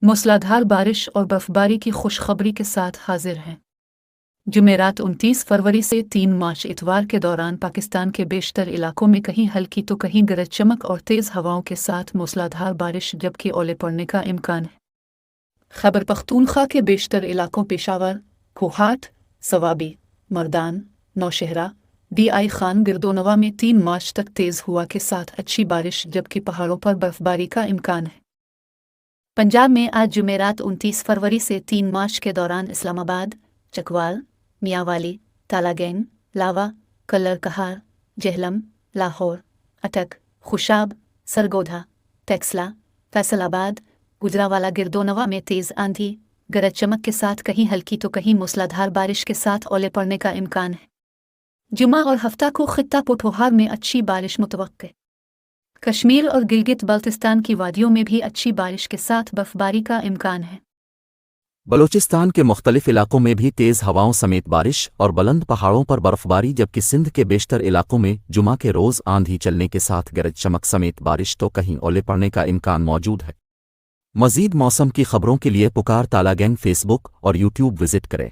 मूसलाधार बारिश और बर्फबारी की खुशखबरी के साथ हाजिर हैं। जुमेरात 29 फरवरी से 3 मार्च इतवार के दौरान पाकिस्तान के बेशतर इलाकों में कहीं हल्की तो कहीं गरज चमक और तेज़ हवाओं के साथ मूसलाधार बारिश जबकि ओले पड़ने का इम्कान है। खैबर पख्तूनख्वा के बेशतर इलाकों पेशावर, कोहाट, सवाबी, मर्दान, नौशहरा, DI खान गिरदोनवा में 3 मार्च तक तेज़ हुआ के साथ अच्छी बारिश जबकि पहाड़ों पर बर्फबारी का इम्कान है। पंजाब में आज जुमेरात 29 फरवरी से 3 मार्च के दौरान इस्लामाबाद, चकवाल, मियांवाली, तालागैंग, लावा, कल्लर कहार, जहलम, लाहौर, अटक, खुशाब, सरगोधा, टेक्सला, फैसलाबाद, गुजरावाला गिरदोनवा में तेज़ आंधी, गरज चमक के साथ कहीं हल्की तो कहीं मूसलाधार बारिश के साथ ओले पड़ने का इम्कान है। जुमा और हफ्ता को खित्ता पोठोहार में अच्छी बारिश मुतवक्के। कश्मीर और गिलगित बल्तिस्तान की वादियों में भी अच्छी बारिश के साथ बर्फबारी का इम्कान है। बलूचिस्तान के मुख्तलिफ इलाकों में भी तेज़ हवाओं समेत बारिश और बुलंद पहाड़ों पर बर्फबारी जबकि सिंध के बेशतर इलाकों में जुमा के रोज़ आंधी चलने के साथ गरज चमक समेत बारिश तो कहीं ओले पड़ने का इम्कान मौजूद है। मज़ीद मौसम की खबरों के लिए पुकार तालागैंग फेसबुक और यूट्यूब विजिट करें।